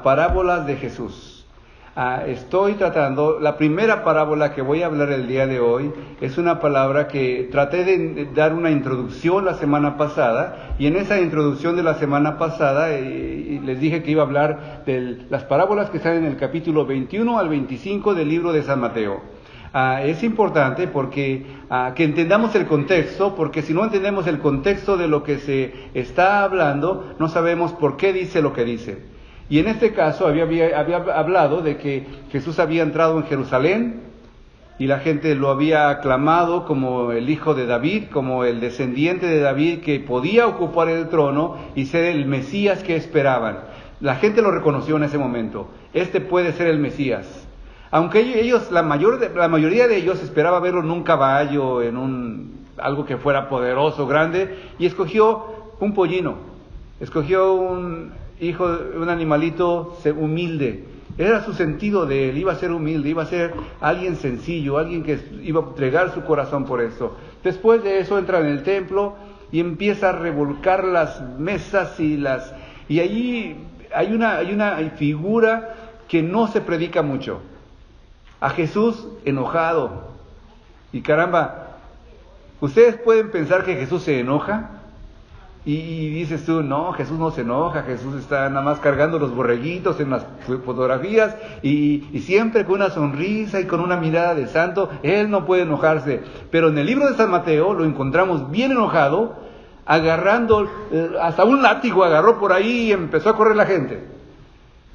parábolas de Jesús. Estoy tratando, la primera parábola que voy a hablar el día de hoy es una palabra que traté de dar una introducción la semana pasada, y en esa introducción de la semana pasada les dije que iba a hablar de las parábolas que están en el capítulo 21 al 25 del libro de San Mateo. Es importante porque que entendamos el contexto, porque si no entendemos el contexto de lo que se está hablando, no sabemos por qué dice lo que dice. Y en este caso había hablado de que Jesús había entrado en Jerusalén y la gente lo había aclamado como el hijo de David, como el descendiente de David que podía ocupar el trono y ser el Mesías que esperaban. La gente lo reconoció en ese momento. Este puede ser el Mesías. Aunque ellos, la mayoría de ellos esperaba verlo en un caballo, algo que fuera poderoso, grande, y escogió un pollino, escogió un animalito humilde. Era su sentido de él, iba a ser humilde, iba a ser alguien sencillo, alguien que iba a entregar su corazón por eso. Después de eso entra en el templo y empieza a revolcar las mesas y allí hay una figura que no se predica mucho. A Jesús enojado. Y caramba, ¿ustedes pueden pensar que Jesús se enoja? Y dices tú, no, Jesús no se enoja, Jesús está nada más cargando los borreguitos en las fotografías y siempre con una sonrisa y con una mirada de santo. Él no puede enojarse. Pero en el libro de San Mateo lo encontramos bien enojado, agarrando, hasta un látigo agarró por ahí y empezó a correr la gente,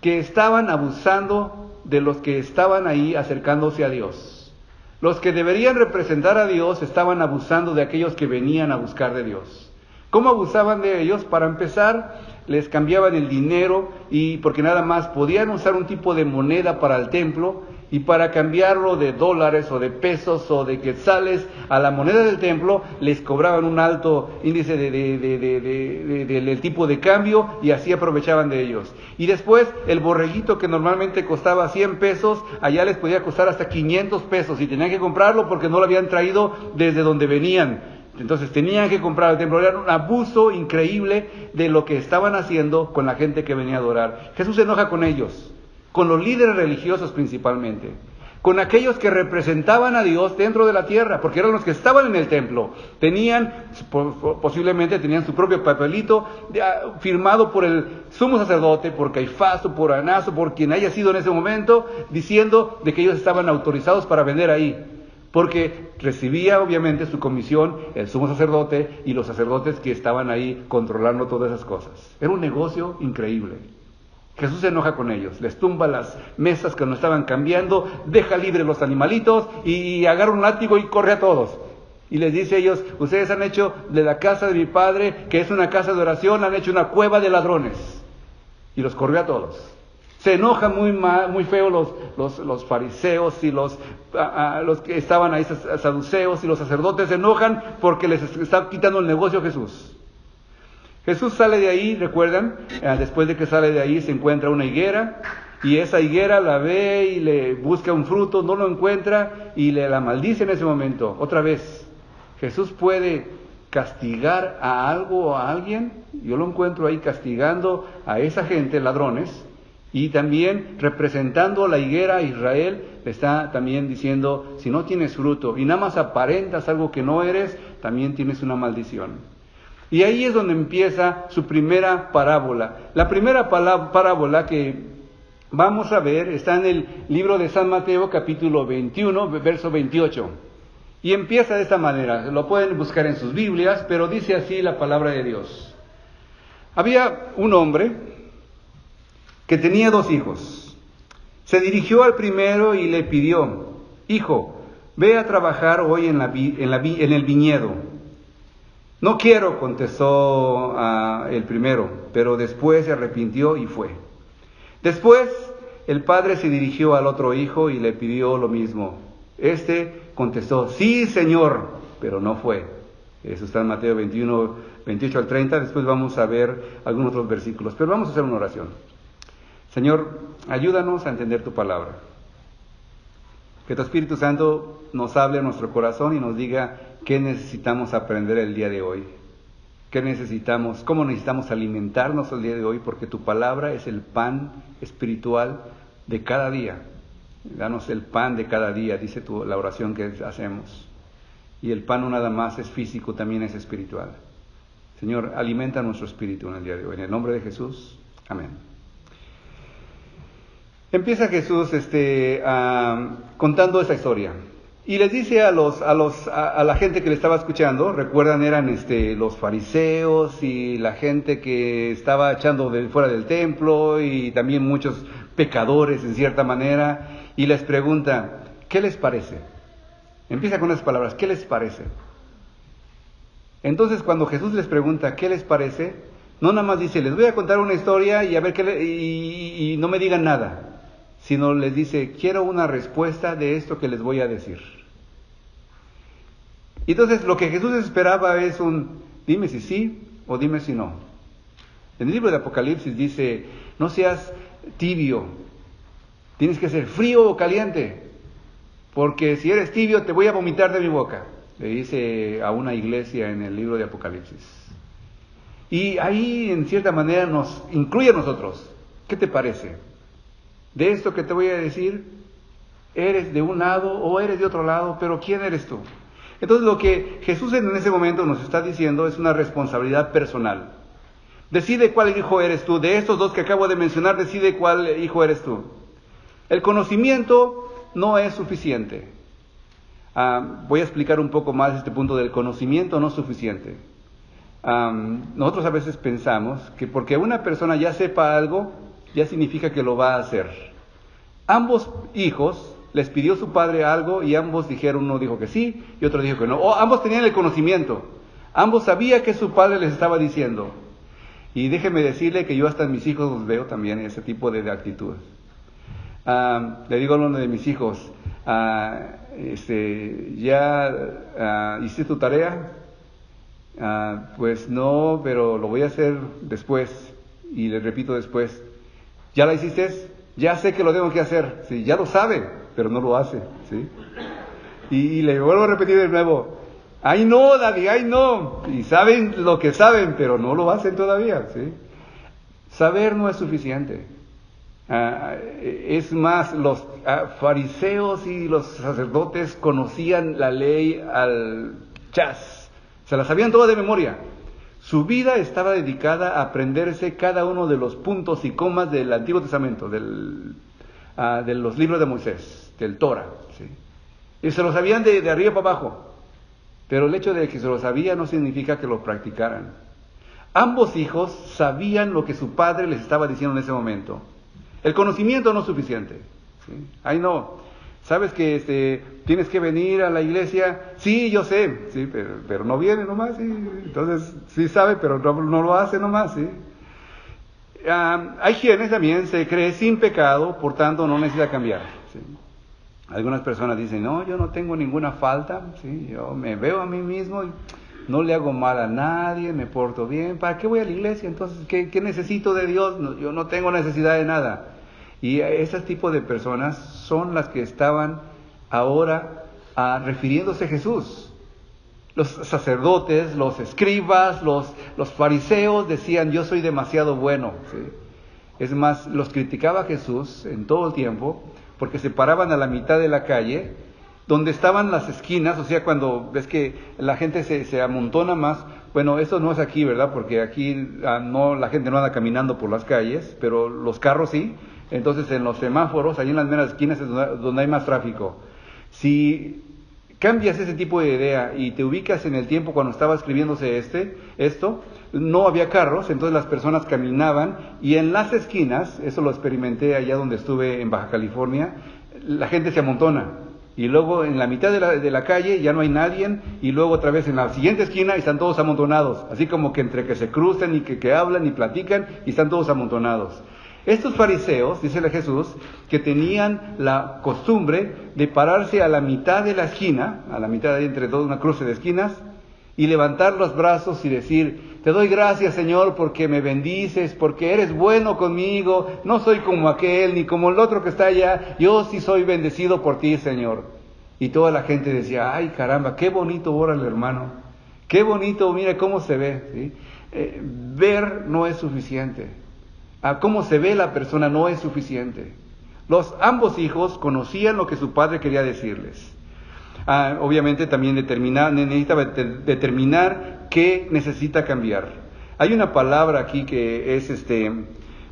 que estaban abusando de los que estaban ahí acercándose a Dios. Los que deberían representar a Dios estaban abusando de aquellos que venían a buscar de Dios. ¿Cómo abusaban de ellos? Para empezar, les cambiaban el dinero, y porque nada más podían usar un tipo de moneda para el templo, y para cambiarlo de dólares o de pesos o de quetzales a la moneda del templo, les cobraban un alto índice del tipo de cambio, y así aprovechaban de ellos. Y después, el borreguito que normalmente costaba 100 pesos, allá les podía costar hasta 500 pesos, y tenían que comprarlo porque no lo habían traído desde donde venían. Entonces tenían que comprar el templo. Era un abuso increíble de lo que estaban haciendo con la gente que venía a adorar. Jesús se enoja con ellos, con los líderes religiosos principalmente, con aquellos que representaban a Dios dentro de la tierra, porque eran los que estaban en el templo. Posiblemente tenían su propio papelito firmado por el sumo sacerdote, por Caifás o por Anás o por quien haya sido en ese momento, diciendo de que ellos estaban autorizados para vender ahí. Porque recibía obviamente su comisión el sumo sacerdote y los sacerdotes que estaban ahí controlando todas esas cosas. Era un negocio increíble. Jesús se enoja con ellos, les tumba las mesas que no estaban cambiando, deja libre los animalitos y agarra un látigo y corre a todos. Y les dice a ellos, ustedes han hecho de la casa de mi padre, que es una casa de oración, han hecho una cueva de ladrones. Y los corrió a todos. Se enojan muy feo los fariseos y los que estaban ahí, saduceos y los sacerdotes, se enojan porque les está quitando el negocio a Jesús. Jesús sale de ahí, recuerdan, después de que sale de ahí se encuentra una higuera, y esa higuera la ve y le busca un fruto, no lo encuentra y la maldice en ese momento. Otra vez, Jesús puede castigar a algo o a alguien. Yo lo encuentro ahí castigando a esa gente, ladrones. Y también representando a la higuera a Israel, le está también diciendo, si no tienes fruto y nada más aparentas algo que no eres, también tienes una maldición. Y ahí es donde empieza su primera parábola. La primera parábola que vamos a ver está en el libro de San Mateo, capítulo 21, verso 28. Y empieza de esta manera, lo pueden buscar en sus Biblias, pero dice así la palabra de Dios. Había un hombre que tenía 2 hijos. Se dirigió al primero y le pidió, hijo, ve a trabajar hoy en el viñedo. No quiero, contestó el primero, pero después se arrepintió y fue. Después el padre se dirigió al otro hijo y le pidió lo mismo. Este contestó, sí, Señor, pero no fue. Eso está en Mateo 21, 28 al 30. Después vamos a ver algunos otros versículos, pero vamos a hacer una oración. Señor, ayúdanos a entender tu palabra. Que tu Espíritu Santo nos hable a nuestro corazón y nos diga qué necesitamos aprender el día de hoy. ¿Qué necesitamos? ¿Cómo necesitamos alimentarnos el día de hoy? Porque tu palabra es el pan espiritual de cada día. Danos el pan de cada día, dice la oración que hacemos. Y el pan no nada más es físico, también es espiritual. Señor, alimenta nuestro espíritu en el día de hoy. En el nombre de Jesús, amén. Empieza Jesús contando esta historia. Y les dice a la gente que le estaba escuchando, recuerdan, eran los fariseos y la gente que estaba echando fuera del templo y también muchos pecadores en cierta manera, y les pregunta, ¿qué les parece? Empieza con esas palabras, ¿qué les parece? Entonces cuando Jesús les pregunta, ¿qué les parece? No nada más dice, les voy a contar una historia y a ver y no me digan nada, sino les dice, quiero una respuesta de esto que les voy a decir. Y entonces lo que Jesús esperaba es dime si sí o dime si no. En el libro de Apocalipsis dice, no seas tibio, tienes que ser frío o caliente, porque si eres tibio te voy a vomitar de mi boca, le dice a una iglesia en el libro de Apocalipsis. Y ahí en cierta manera nos incluye a nosotros. ¿Qué te parece? De esto que te voy a decir, ¿eres de un lado o eres de otro lado? Pero ¿quién eres tú? Entonces lo que Jesús en ese momento nos está diciendo es una responsabilidad personal. Decide cuál hijo eres tú. De estos dos que acabo de mencionar, decide cuál hijo eres tú. El conocimiento no es suficiente. Voy a explicar un poco más este punto del conocimiento no suficiente. Nosotros a veces pensamos que porque una persona ya sepa algo, ya significa que lo va a hacer. Ambos hijos les pidió su padre algo y ambos dijeron, uno dijo que sí y otro dijo que no. O ambos tenían el conocimiento, ambos sabían que su padre les estaba diciendo. Y déjeme decirle que yo hasta en mis hijos los veo también ese tipo de actitud. Le digo a uno de mis hijos, ¿ya hiciste tu tarea? Pues no, pero lo voy a hacer después. Y le repito después, ¿ya la hiciste? Ya sé que lo tengo que hacer. Sí, ya lo sabe, pero no lo hace. ¿Sí? Y le vuelvo a repetir de nuevo, ¡ay no, Daddy, ay no! Y saben lo que saben, pero no lo hacen todavía. ¿Sí? Saber no es suficiente. Es más, los fariseos y los sacerdotes conocían la ley al chas, se la sabían toda de memoria. Su vida estaba dedicada a aprenderse cada uno de los puntos y comas del Antiguo Testamento, de los libros de Moisés, del Torah, ¿sí? Y se lo sabían de arriba para abajo, pero el hecho de que se lo sabían no significa que lo practicaran. Ambos hijos sabían lo que su padre les estaba diciendo en ese momento. El conocimiento no es suficiente, ¿sí? Ay no, ¿sabes que tienes que venir a la iglesia? Sí, yo sé, sí, pero no viene nomás, ¿sí? Entonces sí sabe, pero no lo hace nomás, ¿sí? Hay quienes también se cree sin pecado, por tanto no necesita cambiar, ¿sí? Algunas personas dicen, no, yo no tengo ninguna falta, ¿sí? Yo me veo a mí mismo y no le hago mal a nadie, me porto bien, ¿para qué voy a la iglesia? Entonces, ¿qué necesito de Dios? No, yo no tengo necesidad de nada. Y ese tipo de personas son las que estaban ahora refiriéndose a Jesús. Los sacerdotes, los escribas, los fariseos decían, yo soy demasiado bueno, ¿sí? Es más, los criticaba Jesús en todo el tiempo, porque se paraban a la mitad de la calle, donde estaban las esquinas, o sea, cuando ves que la gente se amontona más. Bueno, eso no es aquí, ¿verdad? Porque aquí la gente no anda caminando por las calles, pero los carros sí. Entonces en los semáforos, allí en las meras esquinas es donde hay más tráfico. Si cambias ese tipo de idea y te ubicas en el tiempo cuando estaba escribiéndose esto, no había carros, entonces las personas caminaban y en las esquinas, eso lo experimenté allá donde estuve en Baja California, la gente se amontona. Y luego en la mitad de la calle ya no hay nadie, y luego otra vez en la siguiente esquina y están todos amontonados, así como que entre que se cruzan y que hablan y platican y están todos amontonados. Estos fariseos, dice Jesús, que tenían la costumbre de pararse a la mitad de la esquina, a la mitad de entre toda una cruce de esquinas, y levantar los brazos y decir, te doy gracias, Señor, porque me bendices, porque eres bueno conmigo, no soy como aquel, ni como el otro que está allá, yo sí soy bendecido por ti, Señor. Y toda la gente decía, ay caramba, qué bonito ora el hermano, Qué bonito, mira cómo se ve, ¿sí? Ver no es suficiente. Cómo se ve la persona no es suficiente. Ambos hijos conocían lo que su padre quería decirles. Obviamente también necesitaba determinar qué necesita cambiar. Hay una palabra aquí que es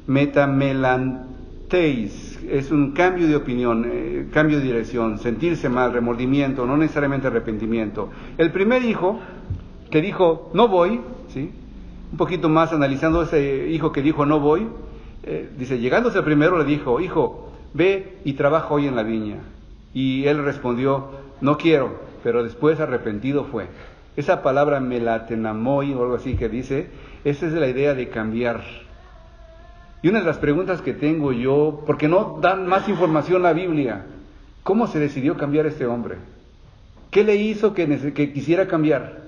metamelanteis, es un cambio de opinión, cambio de dirección, sentirse mal, remordimiento, no necesariamente arrepentimiento. El primer hijo que dijo no voy, ¿sí? Un poquito más analizando ese hijo que dijo no voy, dice, llegándose al primero le dijo, hijo, ve y trabaja hoy en la viña. Y él respondió, no quiero, pero después arrepentido fue. Esa palabra melatenamoi o algo así que dice, esa es la idea de cambiar. Y una de las preguntas que tengo yo, porque no dan más información la Biblia, ¿cómo se decidió cambiar este hombre? ¿Qué le hizo que quisiera cambiar?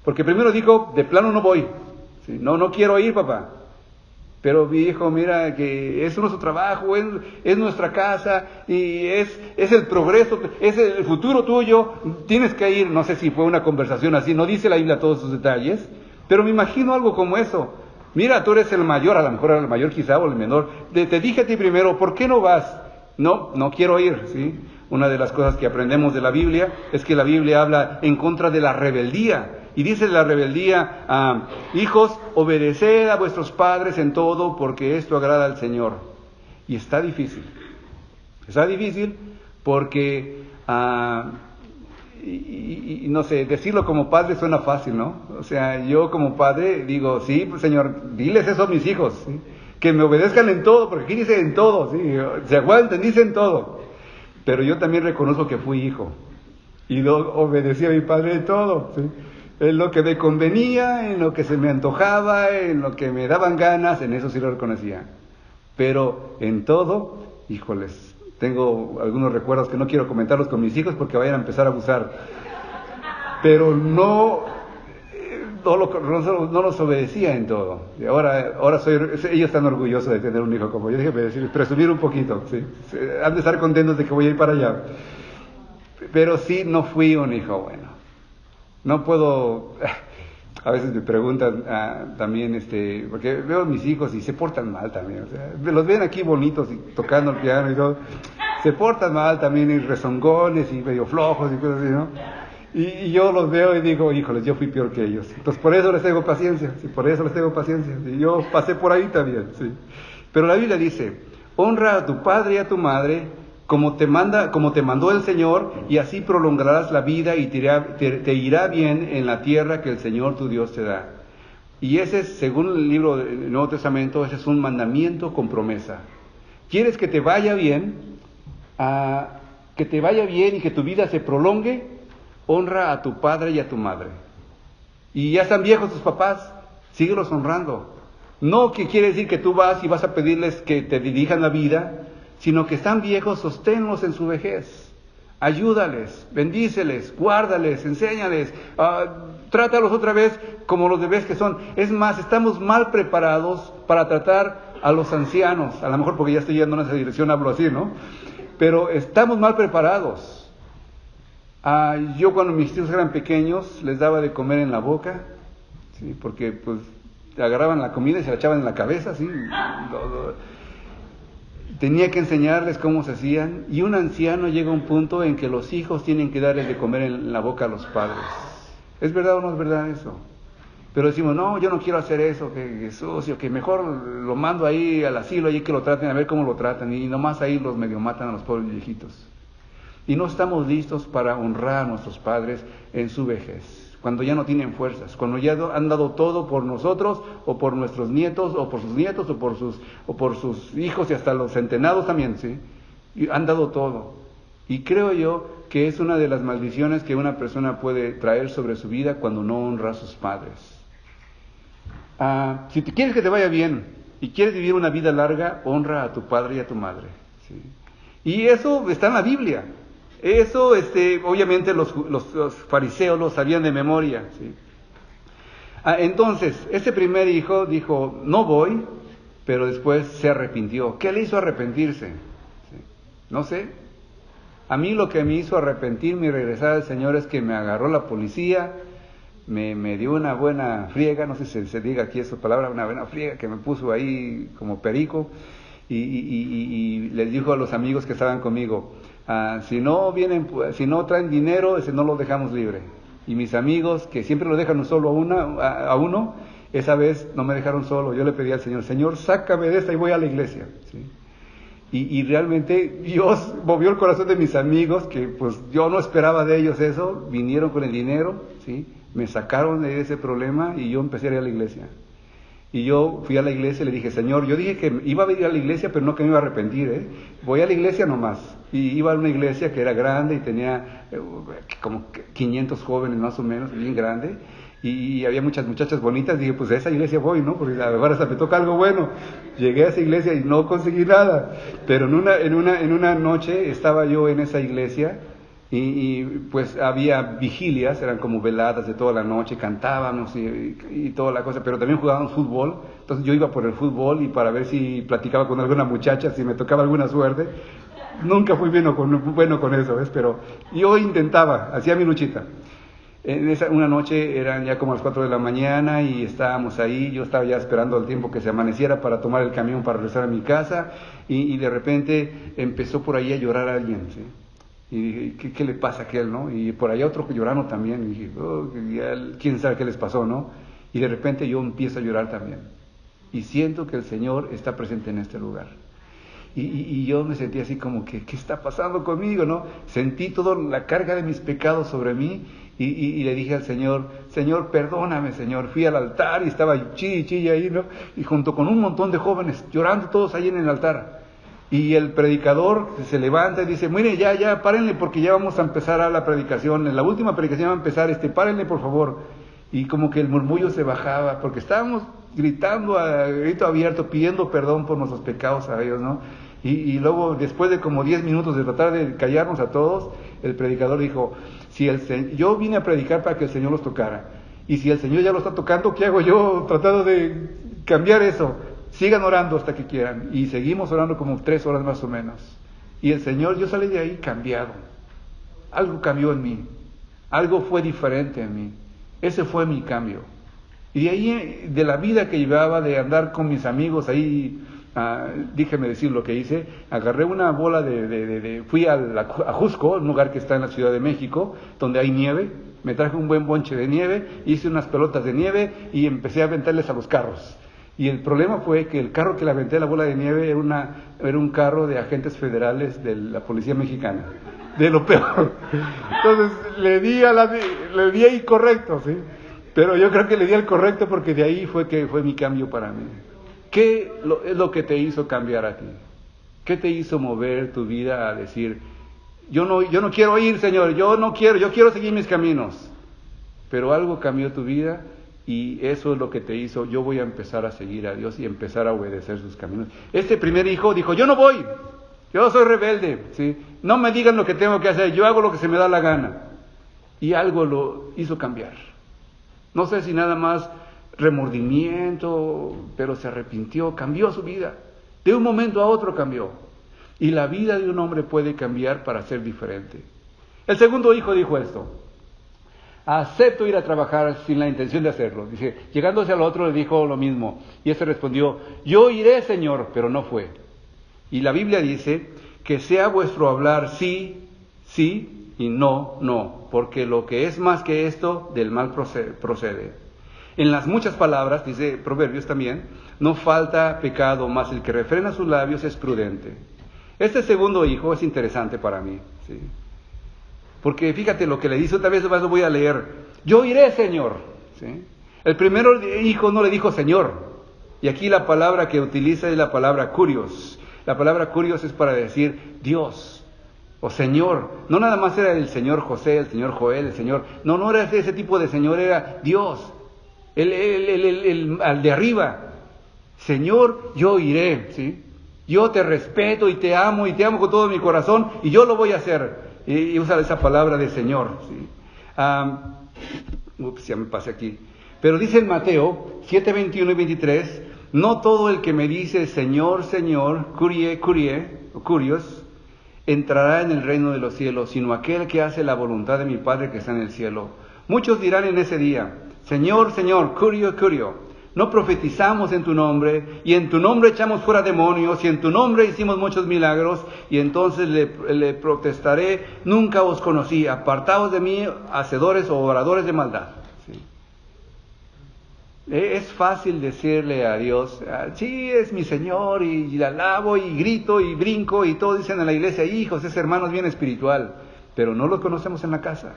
Porque primero dijo, de plano no voy, ¿sí? No quiero ir, papá. Pero mi hijo, mira que es nuestro trabajo, es nuestra casa y es el progreso, es el futuro tuyo, tienes que ir. No sé si fue una conversación así, no dice la Biblia todos sus detalles, pero me imagino algo como eso. Mira, tú eres el mayor, a lo mejor era el mayor quizá o el menor, te dije a ti primero, ¿por qué no vas? No quiero ir, ¿sí? Una de las cosas que aprendemos de la Biblia es que la Biblia habla en contra de la rebeldía. Y dice la rebeldía, hijos, obedeced a vuestros padres en todo, porque esto agrada al Señor. Y está difícil porque, no sé, decirlo como padre suena fácil, ¿no? O sea, yo como padre digo, sí, pues, Señor, diles eso a mis hijos, ¿sí? Que me obedezcan en todo, porque aquí dice en todo, ¿sí? Se aguanten, dice en todo. Pero yo también reconozco que fui hijo y obedecí a mi padre en todo, ¿sí? En lo que me convenía, en lo que se me antojaba, en lo que me daban ganas, en eso sí lo reconocía. Pero en todo, híjoles, tengo algunos recuerdos que no quiero comentarlos con mis hijos porque vayan a empezar a abusar. Pero no los obedecía en todo. Y ahora ellos están orgullosos de tener un hijo como yo. Déjenme decir, presumir un poquito, ¿sí? Han de estar contentos de que voy a ir para allá. Pero sí, no fui un hijo bueno. No puedo, a veces me preguntan también, porque veo a mis hijos y se portan mal también, o sea, los ven aquí bonitos y tocando el piano y todo, se portan mal también y rezongones y medio flojos y cosas así, ¿no? Y yo los veo y digo, híjoles, yo fui peor que ellos. Entonces por eso les tengo paciencia, sí, por eso les tengo paciencia. Y yo pasé por ahí también, sí. Pero la Biblia dice, honra a tu padre y a tu madre, como te mandó el Señor, y así prolongarás la vida y te irá bien en la tierra que el Señor tu Dios te da. Y ese es, según el libro del Nuevo Testamento, ese es un mandamiento con promesa. ¿Quieres que te vaya bien? Que te vaya bien y que tu vida se prolongue, honra a tu padre y a tu madre. Y ya están viejos tus papás, síguelos honrando. No que quiere decir que tú vas y vas a pedirles que te dirijan la vida, sino que están viejos, sosténlos en su vejez, ayúdales, bendíceles, guárdales, enséñales, trátalos otra vez como los bebés que son. Es más, estamos mal preparados para tratar a los ancianos, a lo mejor porque ya estoy yendo en esa dirección, hablo así, ¿no? Pero estamos mal preparados. Yo cuando mis hijos eran pequeños, les daba de comer en la boca, ¿sí? Porque pues agarraban la comida y se la echaban en la cabeza, ¿sí? Tenía que enseñarles cómo se hacían, y un anciano llega a un punto en que los hijos tienen que darles de comer en la boca a los padres. ¿Es verdad o no es verdad eso? Pero decimos, no, yo no quiero hacer eso, que es sucio, que mejor lo mando ahí al asilo, ahí que lo traten, a ver cómo lo tratan, y nomás ahí los medio matan a los pobres viejitos. Y no estamos listos para honrar a nuestros padres en su vejez, cuando ya no tienen fuerzas, cuando ya han dado todo por nosotros, o por nuestros nietos, o por sus nietos, o por sus hijos, y hasta los centenados también, ¿sí? Y han dado todo. Y creo yo que es una de las maldiciones que una persona puede traer sobre su vida cuando no honra a sus padres. Si te quieres que te vaya bien y quieres vivir una vida larga, honra a tu padre y a tu madre, ¿sí? Y eso está en la Biblia. Eso, obviamente los fariseos lo sabían de memoria, ¿sí? Entonces, ese primer hijo dijo, no voy, pero después se arrepintió. ¿Qué le hizo arrepentirse? ¿Sí? No sé. A mí lo que me hizo arrepentirme y regresar al Señor es que me agarró la policía, me dio una buena friega, no sé si se diga aquí esa palabra, una buena friega que me puso ahí como perico, y les dijo a los amigos que estaban conmigo, si no traen dinero, ese no lo dejamos libre. Y mis amigos, que siempre lo dejan solo a uno, esa vez no me dejaron solo. Yo le pedí al Señor, Señor, sácame de esta y voy a la iglesia, ¿sí? Y realmente Dios movió el corazón de mis amigos, que pues yo no esperaba de ellos eso, vinieron con el dinero, ¿sí? Me sacaron de ese problema y yo empecé a ir a la iglesia. Y yo fui a la iglesia y le dije, Señor, yo dije que iba a ir a la iglesia, pero no que me iba a arrepentir, voy a la iglesia nomás. Y iba a una iglesia que era grande y tenía como 500 jóvenes más o menos, bien grande. Y había muchas muchachas bonitas. Dije, pues a esa iglesia voy, ¿no? Porque a lo mejor hasta me toca algo bueno. Llegué a esa iglesia y no conseguí nada. Pero en una noche estaba yo en esa iglesia y pues había vigilias, eran como veladas de toda la noche, cantábamos y toda la cosa, pero también jugábamos fútbol. Entonces yo iba por el fútbol y para ver si platicaba con alguna muchacha, si me tocaba alguna suerte. Nunca fui bueno con eso, ¿ves? Pero yo intentaba, hacía mi luchita. Una noche eran ya como las 4 de la mañana y estábamos ahí, yo estaba ya esperando el tiempo que se amaneciera para tomar el camión para regresar a mi casa y de repente empezó por ahí a llorar alguien, ¿sí? Y dije, ¿qué le pasa a aquel, no? Y por allá otro llorando también, y dije, quién sabe qué les pasó, ¿no? Y de repente yo empiezo a llorar también y siento que el Señor está presente en este lugar. Y yo me sentí así como que, ¿qué está pasando conmigo, no? Sentí toda la carga de mis pecados sobre mí y le dije al Señor, Señor, perdóname, Señor. Fui al altar y estaba chille ahí, ¿no? Y junto con un montón de jóvenes, llorando todos ahí en el altar. Y el predicador se levanta y dice, mire, ya, párenle porque ya vamos a empezar a la predicación. En la última predicación va a empezar, párenle por favor. Y como que el murmullo se bajaba, porque estábamos gritando a grito abierto, pidiendo perdón por nuestros pecados a ellos, ¿no? Y luego, después de como 10 minutos de tratar de callarnos a todos, el predicador dijo, yo vine a predicar para que el Señor los tocara, y si el Señor ya lo está tocando, ¿qué hago yo tratando de cambiar eso? Sigan orando hasta que quieran. Y seguimos orando como 3 horas más o menos. Y el Señor, yo salí de ahí cambiado. Algo cambió en mí. Algo fue diferente en mí. Ese fue mi cambio. Y de ahí, de la vida que llevaba, de andar con mis amigos ahí, déjeme decir lo que hice, agarré una bola fui a Ajusco, un lugar que está en la Ciudad de México, donde hay nieve, me traje un buen bonche de nieve, hice unas pelotas de nieve y empecé a aventarles a los carros. Y el problema fue que el carro que le aventé la bola de nieve era un carro de agentes federales de la Policía Mexicana, de lo peor. Entonces le di ahí correcto, ¿sí? Pero yo creo que le di al correcto porque de ahí fue mi cambio para mí. ¿Qué es lo que te hizo cambiar a ti? ¿Qué te hizo mover tu vida a decir, yo no quiero ir, Señor, yo quiero seguir mis caminos? Pero algo cambió tu vida y eso es lo que te hizo, yo voy a empezar a seguir a Dios y empezar a obedecer sus caminos. Este primer hijo dijo, yo no voy, yo soy rebelde, ¿sí? No me digan lo que tengo que hacer, yo hago lo que se me da la gana. Y algo lo hizo cambiar. No sé si nada más remordimiento, pero se arrepintió, cambió su vida. De un momento a otro cambió. Y la vida de un hombre puede cambiar para ser diferente. El segundo hijo dijo esto, acepto ir a trabajar sin la intención de hacerlo. Dice, llegándose al otro le dijo lo mismo. Y ese respondió, yo iré, Señor, pero no fue. Y la Biblia dice, que sea vuestro hablar sí, sí, y no, no, porque lo que es más que esto, del mal procede. En las muchas palabras, dice Proverbios también, no falta pecado, mas el que refrena sus labios es prudente. Este segundo hijo es interesante para mí, ¿sí? Porque fíjate lo que le dice, otra vez lo voy a leer, yo iré, Señor, ¿sí? El primer hijo no le dijo Señor, y aquí la palabra que utiliza es la palabra curios. La palabra curios es para decir Dios o Señor. No nada más era el Señor José, el Señor Joel, el Señor. No era ese tipo de Señor, era Dios. Al de arriba. Señor, yo iré, ¿sí? Yo te respeto y te amo con todo mi corazón y yo lo voy a hacer. Y usa esa palabra de Señor, ¿sí? Ya me pasé aquí. Pero dice en Mateo 7, 21 y 23, no todo el que me dice Señor, Señor, curios, entrará en el reino de los cielos, sino aquel que hace la voluntad de mi Padre que está en el cielo. Muchos dirán en ese día: Señor, Señor, Curio, Curio, ¿no profetizamos en tu nombre? Y en tu nombre echamos fuera demonios, y en tu nombre hicimos muchos milagros. Y entonces le protestaré: nunca os conocí, apartaos de mí, hacedores o oradores de maldad. ¿Sí? Es fácil decirle a Dios: sí, es mi Señor, y le alabo, y grito, y brinco, y todos dicen en la iglesia: hijos, ese hermano es bien espiritual, pero no lo conocemos en la casa.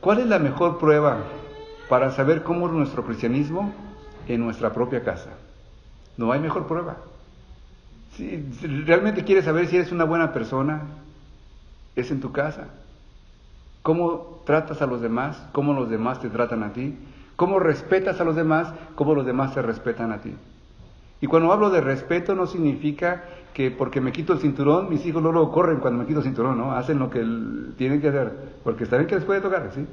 ¿Cuál es la mejor prueba para saber cómo es nuestro cristianismo? En nuestra propia casa. No hay mejor prueba. Si realmente quieres saber si eres una buena persona, es en tu casa. ¿Cómo tratas a los demás? ¿Cómo los demás te tratan a ti? ¿Cómo respetas a los demás? ¿Cómo los demás te respetan a ti? Y cuando hablo de respeto, no significa que porque me quito el cinturón, mis hijos luego corren cuando me quito el cinturón, ¿no? Hacen lo que tienen que hacer, porque está bien que les puede tocar, ¿sí?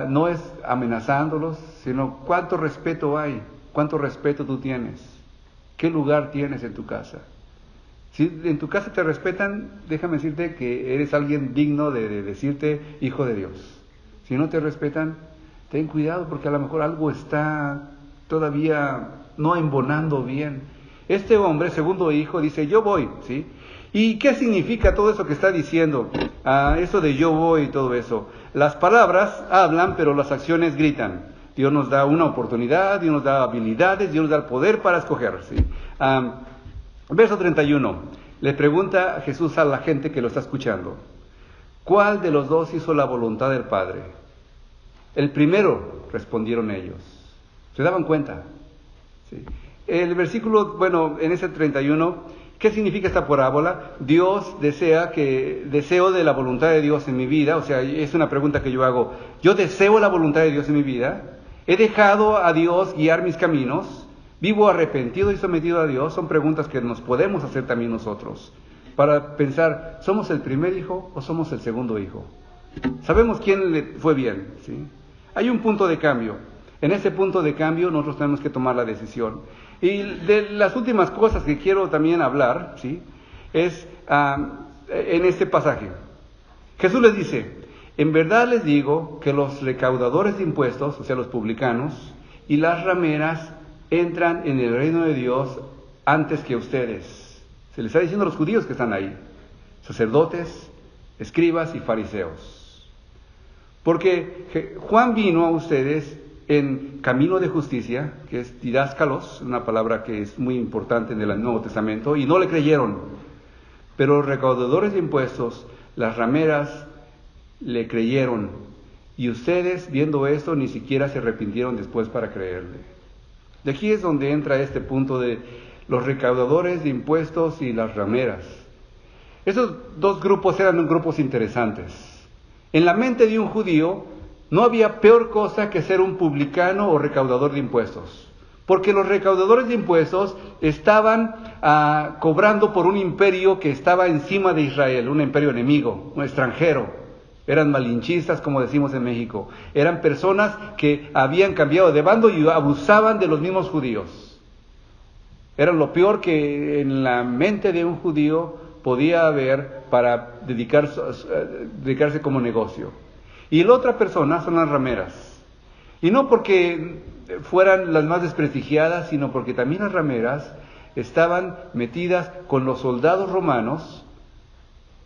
No es amenazándolos, sino cuánto respeto hay, cuánto respeto tú tienes, qué lugar tienes en tu casa. Si en tu casa te respetan, déjame decirte que eres alguien digno de decirte hijo de Dios. Si no te respetan, ten cuidado, porque a lo mejor algo está todavía no embonando bien. Este hombre, segundo hijo, dice: yo voy, ¿sí? ¿Y qué significa todo eso que está diciendo? Eso de yo voy y todo eso. Las palabras hablan, pero las acciones gritan. Dios nos da una oportunidad, Dios nos da habilidades, Dios nos da el poder para escoger, ¿sí? Verso 31. Le pregunta Jesús a la gente que lo está escuchando: ¿cuál de los dos hizo la voluntad del Padre? El primero, respondieron ellos. ¿Se daban cuenta? ¿Sí? El versículo, en ese 31, ¿qué significa esta parábola? Dios deseo de la voluntad de Dios en mi vida. O sea, es una pregunta que yo hago. ¿Yo deseo la voluntad de Dios en mi vida? ¿He dejado a Dios guiar mis caminos? ¿Vivo arrepentido y sometido a Dios? Son preguntas que nos podemos hacer también nosotros, para pensar: ¿somos el primer hijo o somos el segundo hijo? Sabemos quién le fue bien, ¿sí? Hay un punto de cambio. En ese punto de cambio nosotros tenemos que tomar la decisión. Y de las últimas cosas que quiero también hablar, ¿sí?, es en este pasaje. Jesús les dice: en verdad les digo que los recaudadores de impuestos, o sea, los publicanos, y las rameras entran en el reino de Dios antes que ustedes. Se les está diciendo a los judíos que están ahí: sacerdotes, escribas y fariseos. Porque Juan vino a ustedes en camino de justicia, que es didáscalos, una palabra que es muy importante en el Nuevo Testamento, y no le creyeron. Pero los recaudadores de impuestos, las rameras, le creyeron. Y ustedes, viendo esto, ni siquiera se arrepintieron después para creerle. De aquí es donde entra este punto de los recaudadores de impuestos y las rameras. Esos dos grupos eran grupos interesantes. En la mente de un judío no había peor cosa que ser un publicano o recaudador de impuestos, porque los recaudadores de impuestos estaban cobrando por un imperio que estaba encima de Israel, un imperio enemigo, un extranjero. Eran malinchistas, como decimos en México. Eran personas que habían cambiado de bando y abusaban de los mismos judíos. Eran lo peor que en la mente de un judío podía haber para dedicarse como negocio. Y la otra persona son las rameras. Y no porque fueran las más desprestigiadas, sino porque también las rameras estaban metidas con los soldados romanos,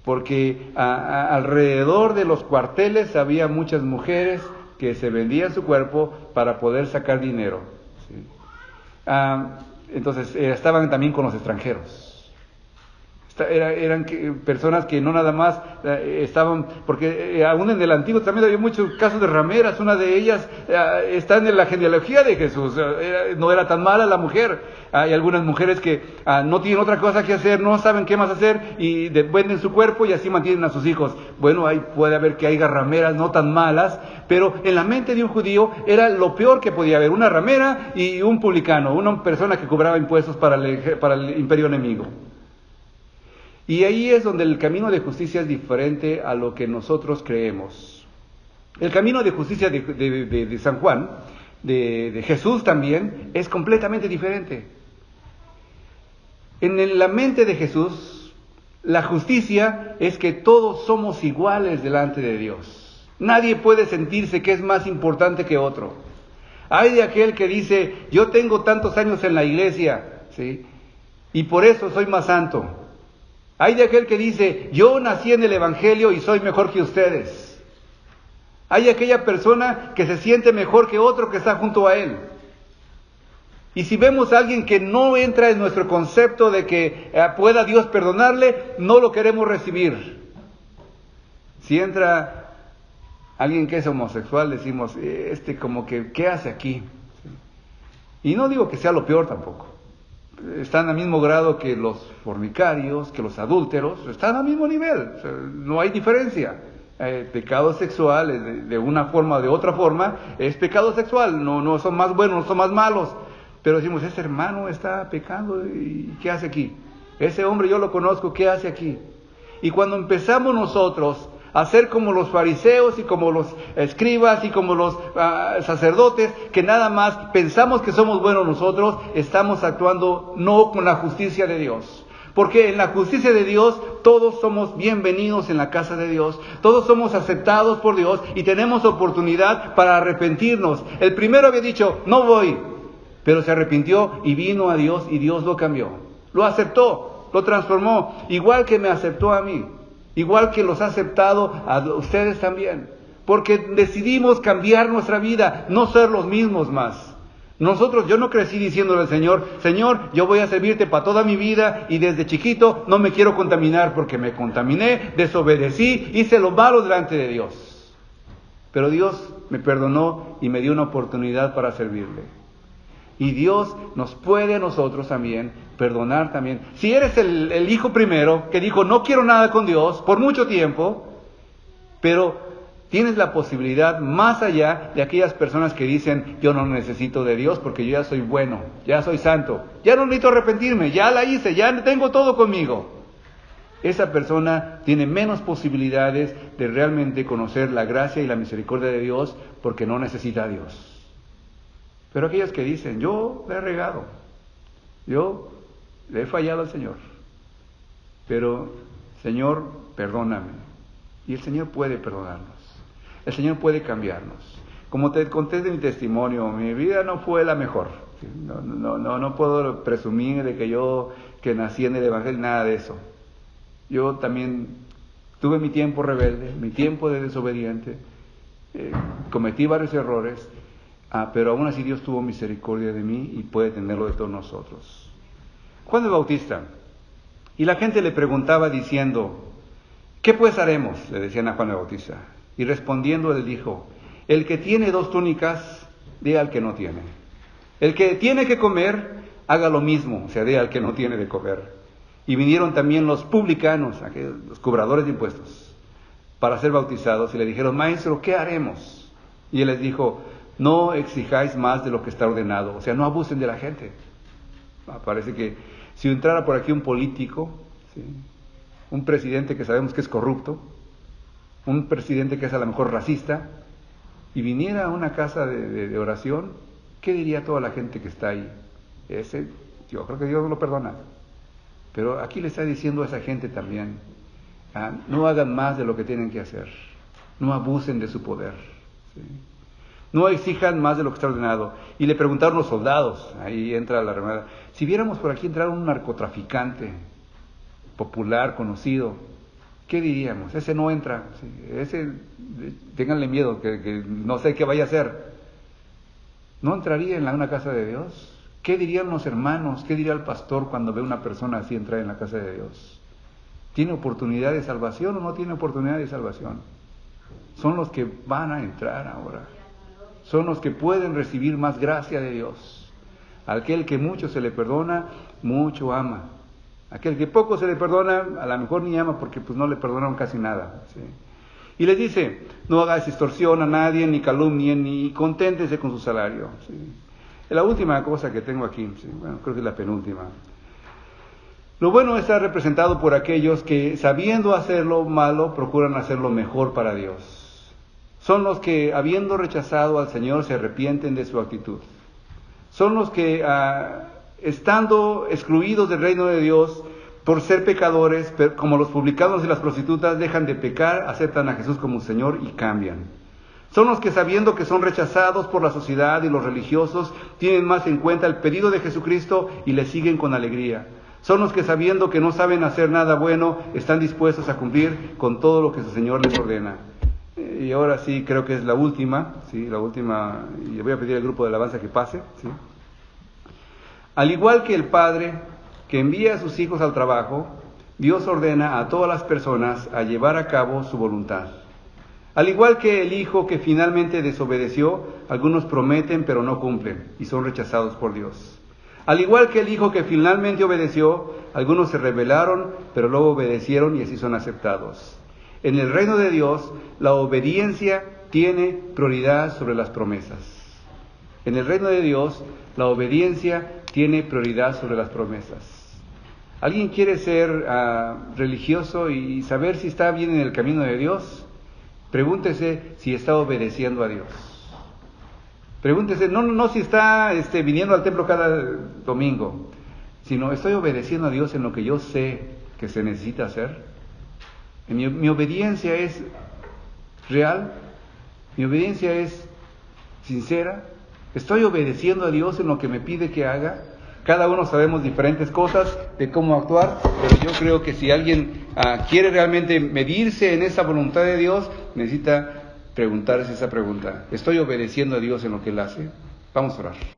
porque alrededor de los cuarteles había muchas mujeres que se vendían su cuerpo para poder sacar dinero, ¿sí? Entonces estaban también con los extranjeros. Eran personas que no nada más estaban, porque aún en el Antiguo también había muchos casos de rameras. Una de ellas está en la genealogía de Jesús. No era tan mala la mujer. Hay algunas mujeres que no tienen otra cosa que hacer, no saben qué más hacer y venden su cuerpo y así mantienen a sus hijos. Bueno, ahí puede haber que haya rameras no tan malas, pero en la mente de un judío era lo peor que podía haber: una ramera y un publicano, una persona que cobraba impuestos para el imperio enemigo. Y ahí es donde el camino de justicia es diferente a lo que nosotros creemos. El camino de justicia de San Juan, de Jesús también, es completamente diferente. En la mente de Jesús, la justicia es que todos somos iguales delante de Dios. Nadie puede sentirse que es más importante que otro. Hay de aquel que dice, yo tengo tantos años en la iglesia, ¿sí?, y por eso soy más santo. Hay de aquel que dice, yo nací en el Evangelio y soy mejor que ustedes. Hay aquella persona que se siente mejor que otro que está junto a él. Y si vemos a alguien que no entra en nuestro concepto de que pueda Dios perdonarle, no lo queremos recibir. Si entra alguien que es homosexual, decimos, como que, ¿qué hace aquí? Y no digo que sea lo peor tampoco. Están al mismo grado que los fornicarios, que los adúlteros, están al mismo nivel, o sea, no hay diferencia. Pecado sexual, de una forma o de otra forma, es pecado sexual, no son más buenos, no son más malos. Pero decimos, ese hermano está pecando, ¿y qué hace aquí? Ese hombre yo lo conozco, ¿qué hace aquí? Y cuando empezamos nosotros a ser como los fariseos y como los escribas y como los sacerdotes, que nada más pensamos que somos buenos nosotros, estamos actuando no con la justicia de Dios. Porque en la justicia de Dios todos somos bienvenidos en la casa de Dios, todos somos aceptados por Dios y tenemos oportunidad para arrepentirnos. El primero había dicho, no voy, pero se arrepintió y vino a Dios y Dios lo cambió, lo aceptó, lo transformó, igual que me aceptó a mí. Igual que los ha aceptado a ustedes también. Porque decidimos cambiar nuestra vida, no ser los mismos más. Yo no crecí diciéndole al Señor, Señor, yo voy a servirte para toda mi vida y desde chiquito no me quiero contaminar porque me contaminé, desobedecí, hice lo malo delante de Dios. Pero Dios me perdonó y me dio una oportunidad para servirle. Y Dios nos puede a nosotros también perdonar también. Si eres el hijo primero que dijo, no quiero nada con Dios por mucho tiempo, pero tienes la posibilidad más allá de aquellas personas que dicen, yo no necesito de Dios porque yo ya soy bueno, ya soy santo, ya no necesito arrepentirme, ya la hice, ya tengo todo conmigo. Esa persona tiene menos posibilidades de realmente conocer la gracia y la misericordia de Dios porque no necesita a Dios. Pero aquellos que dicen, yo le he regado, yo le he fallado al Señor, pero Señor, perdóname. Y el Señor puede perdonarnos, el Señor puede cambiarnos. Como te conté de mi testimonio, mi vida no fue la mejor. No puedo presumir de que nací en el Evangelio, nada de eso. Yo también tuve mi tiempo rebelde, mi tiempo de desobediente, cometí varios errores. Pero aún así Dios tuvo misericordia de mí y puede tenerlo de todos nosotros. Juan el Bautista, y la gente le preguntaba diciendo, ¿qué pues haremos?, le decían a Juan el Bautista. Y respondiendo él dijo, el que tiene 2 túnicas, dé al que no tiene. El que tiene que comer, haga lo mismo, o sea, dé al que no tiene de comer. Y vinieron también los publicanos, los cobradores de impuestos, para ser bautizados, y le dijeron, maestro, ¿qué haremos? Y él les dijo, no exijáis más de lo que está ordenado, o sea, no abusen de la gente. Parece que si entrara por aquí un político, ¿sí?, un presidente que sabemos que es corrupto, un presidente que es a lo mejor racista, y viniera a una casa de oración, ¿qué diría toda la gente que está ahí? Yo creo que Dios lo perdona. Pero aquí le está diciendo a esa gente también, no hagan más de lo que tienen que hacer, no abusen de su poder, ¿sí?, no exijan más de lo que está ordenado. Y le preguntaron los soldados, ahí entra la remada, si viéramos por aquí entrar un narcotraficante popular, conocido, ¿qué diríamos? Ese no entra, ¿sí?, ese, ténganle miedo, que no sé qué vaya a hacer. ¿No entraría en una casa de Dios? ¿Qué dirían los hermanos? ¿Qué diría el pastor cuando ve una persona así entrar en la casa de Dios? ¿Tiene oportunidad de salvación o no tiene oportunidad de salvación? Son los que van a entrar ahora. Son los que pueden recibir más gracia de Dios. Aquel que mucho se le perdona, mucho ama. Aquel que poco se le perdona, a lo mejor ni ama porque pues no le perdonaron casi nada, ¿sí? Y les dice, no hagáis extorsión a nadie, ni calumnien, ni conténtese con su salario, ¿sí? La última cosa que tengo aquí, ¿sí?, bueno, creo que es la penúltima. Lo bueno está representado por aquellos que, sabiendo hacer lo malo, procuran hacerlo mejor para Dios. Son los que, habiendo rechazado al Señor, se arrepienten de su actitud. Son los que, estando excluidos del reino de Dios, por ser pecadores, como los publicanos y las prostitutas, dejan de pecar, aceptan a Jesús como Señor y cambian. Son los que, sabiendo que son rechazados por la sociedad y los religiosos, tienen más en cuenta el pedido de Jesucristo y le siguen con alegría. Son los que, sabiendo que no saben hacer nada bueno, están dispuestos a cumplir con todo lo que su Señor les ordena. Y ahora sí, creo que es la última, y le voy a pedir al grupo de alabanza que pase. ¿Sí? Al igual que el Padre que envía a sus hijos al trabajo, Dios ordena a todas las personas a llevar a cabo su voluntad. Al igual que el Hijo que finalmente desobedeció, algunos prometen pero no cumplen y son rechazados por Dios. Al igual que el Hijo que finalmente obedeció, algunos se rebelaron pero luego obedecieron y así son aceptados. En el reino de Dios, la obediencia tiene prioridad sobre las promesas. En el reino de Dios, la obediencia tiene prioridad sobre las promesas. ¿Alguien quiere ser religioso y saber si está bien en el camino de Dios? Pregúntese si está obedeciendo a Dios. Pregúntese, no si está viniendo al templo cada domingo, sino estoy obedeciendo a Dios en lo que yo sé que se necesita hacer. Mi obediencia es real, mi obediencia es sincera. Estoy obedeciendo a Dios en lo que me pide que haga. Cada uno sabemos diferentes cosas de cómo actuar, pero yo creo que si alguien quiere realmente medirse en esa voluntad de Dios, necesita preguntarse esa pregunta. ¿Estoy obedeciendo a Dios en lo que Él hace? Vamos a orar.